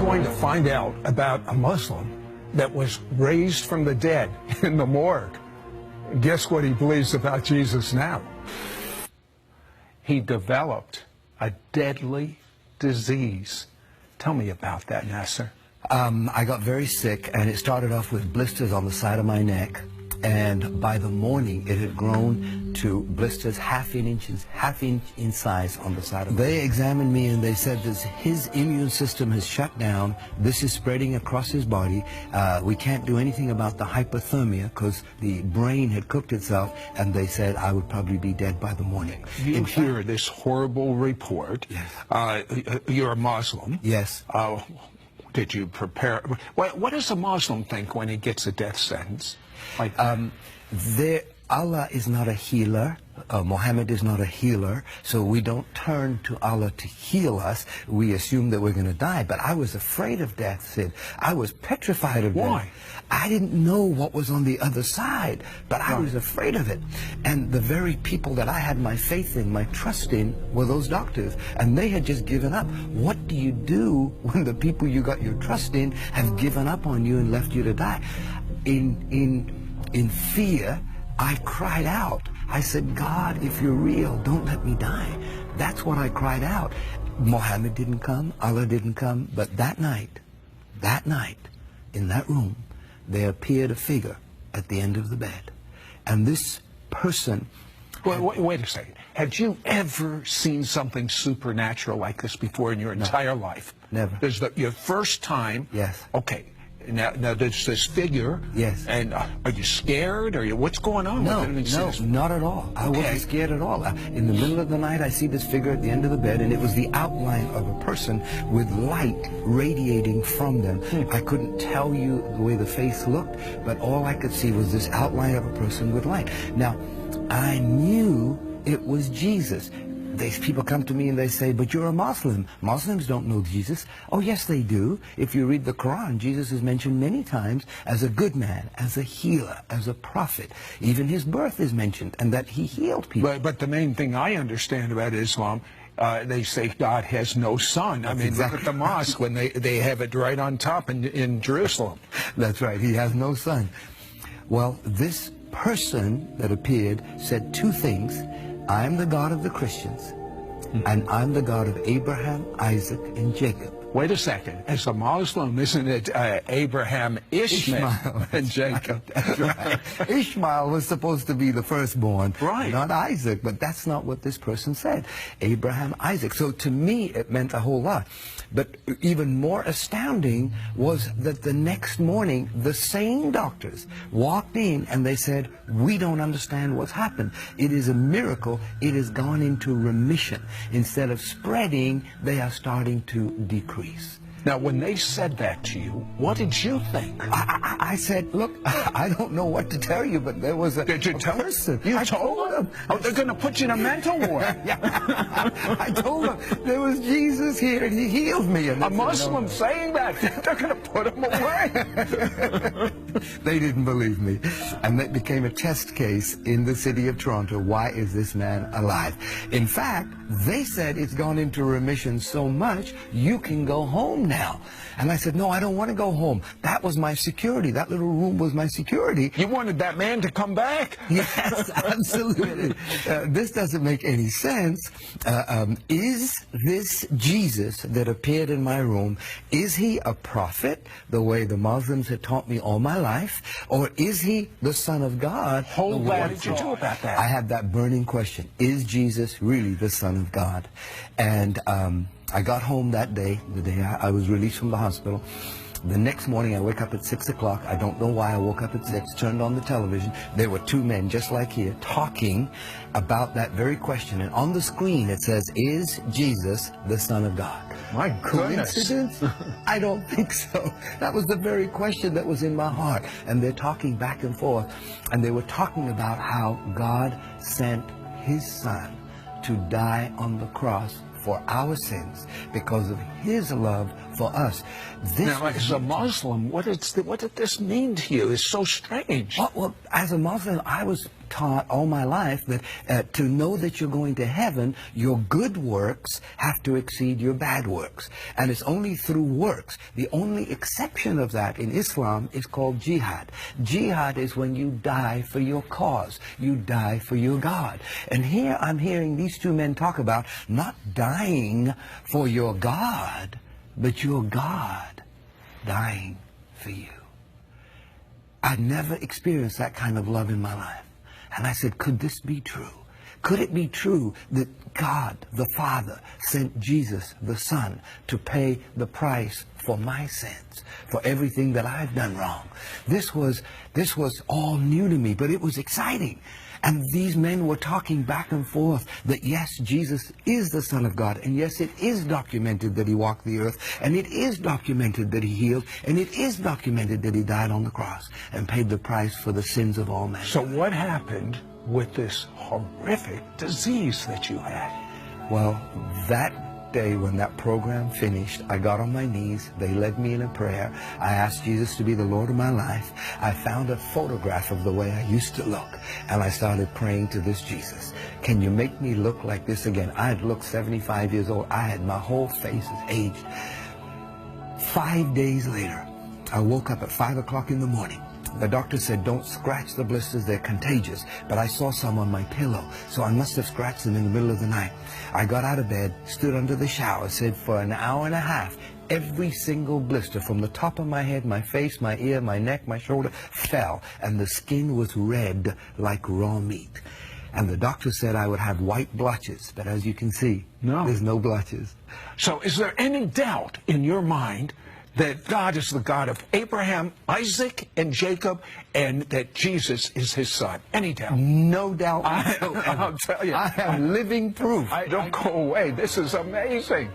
going to find out about a Muslim that was raised from the dead in the morgue. Guess what he believes about Jesus now? He developed a deadly disease. Tell me about that, Nasser. I got very sick, and it started off with blisters on the side of my neck. And by the morning, it had grown to blisters half inch in size on the side of my neck. They examined me and they said that his immune system has shut down. This is spreading across his body. We can't do anything about the hypothermia because the brain had cooked itself, and they said I would probably be dead by the morning. You hear this horrible report. Yes. You're a Muslim. Yes. Did you prepare? What does a Muslim think when he gets a death sentence? Like, Allah is not a healer. Muhammad is not a healer, so we don't turn to Allah to heal us. We assume that we're going to die. But I was afraid of death, Sid. I was petrified of death. Why? I didn't know what was on the other side, but I was afraid of it. And the very people that I had my faith in, my trust in, were those doctors. And they had just given up. What do you do when the people you got your trust in have given up on you and left you to die? In fear, I cried out. I said, God, if you're real, don't let me die. That's what I cried out. Muhammad didn't come, Allah didn't come, but that night, in that room, there appeared a figure at the end of the bed. And this person... Wait a second. Had you ever seen something supernatural like this before in your entire life? Never. This is your first time? Yes. Okay. Now there's this figure. Yes. And are you scared? What's going on? No, not at all. I wasn't scared at all. In the middle of the night, I see this figure at the end of the bed, and it was the outline of a person with light radiating from them. I couldn't tell you the way the face looked, but all I could see was this outline of a person with light. Now, I knew it was Jesus. These people come to me and they say, but you're a Muslim. Muslims don't know Jesus. Oh, yes, they do. If you read the Quran, Jesus is mentioned many times as a good man, as a healer, as a prophet. Even his birth is mentioned, and that he healed people. But the main thing I understand about Islam, they say God has no son. I mean, look at the mosque when they have it right on top in Jerusalem. That's right. He has no son. Well, this person that appeared said two things. I'm the God of the Christians, and I'm the God of Abraham, Isaac, and Jacob. Wait a second. As a Muslim, isn't it Abraham, Ishmael, and Jacob? That's right. Ishmael was supposed to be the firstborn, right? Not Isaac, but that's not what this person said. Abraham, Isaac. So to me, it meant a whole lot. But even more astounding was that the next morning, the same doctors walked in and they said, we don't understand what's happened. It is a miracle. It has gone into remission. Instead of spreading, they are starting to decrease. Now, when they said that to you, what did you think? I said, look, I don't know what to tell you, but there was a person. You told them? Oh, they're going to put you in a mental ward. I told them there was Jesus here, and he healed me. And a Muslim saying that, they're going to put him away. They didn't believe me. And that became a test case in the city of Toronto. Why is this man alive? In fact, they said it's gone into remission so much, you can go home now. And I said, no, I don't want to go home. That was my security. That little room was my security. You wanted that man to come back? Yes, absolutely. This doesn't make any sense. Is this Jesus that appeared in my room, is he a prophet, the way the Muslims had taught me all my life? Or is he the Son of God? What did you do about that? I had that burning question. Is Jesus really the Son of God? And I got home that day, the day I was released from the hospital. The next morning, I wake up at 6 o'clock. I don't know why I woke up at 6, turned on the television. There were two men, just like here, talking about that very question. And on the screen, it says, is Jesus the Son of God? My goodness. Coincidence? I don't think so. That was the very question that was in my heart. And they're talking back and forth. And they were talking about how God sent his Son to die on the cross for our sins because of his love for us. Now, as a Muslim, what did this mean to you? It's so strange. Well, as a Muslim, I was taught all my life that to know that you're going to heaven, your good works have to exceed your bad works. And it's only through works. The only exception of that in Islam is called jihad. Jihad is when you die for your cause. You die for your God. And here I'm hearing these two men talk about not dying for your God, but your God dying for you. I'd never experienced that kind of love in my life. And I said, could this be true? Could it be true that God, the Father, sent Jesus, the Son, to pay the price for my sins, for everything that I've done wrong? This was all new to me, but it was exciting. And these men were talking back and forth that yes, Jesus is the Son of God, and yes, it is documented that he walked the earth, and it is documented that he healed, and it is documented that he died on the cross and paid the price for the sins of all men. So what happened with this horrific disease that you had? Well, that day when that program finished, I got on my knees. They led me in a prayer. I asked Jesus to be the Lord of my life. I found a photograph of the way I used to look, and I started praying to this Jesus. Can you make me look like this again? I had looked 75 years old. My whole face is aged. 5 days later, I woke up at 5 o'clock in the morning. The doctor said, don't scratch the blisters, they're contagious. But I saw some on my pillow, so I must have scratched them in the middle of the night. I got out of bed, stood under the shower, said for an hour and a half, every single blister from the top of my head, my face, my ear, my neck, my shoulder, fell. And the skin was red like raw meat. And the doctor said I would have white blotches, but as you can see, there's no blotches. So is there any doubt in your mind that God is the God of Abraham, Isaac, and Jacob, and that Jesus is his son? Any doubt? No doubt. I'll tell you. I am living proof. Don't go away. This is amazing.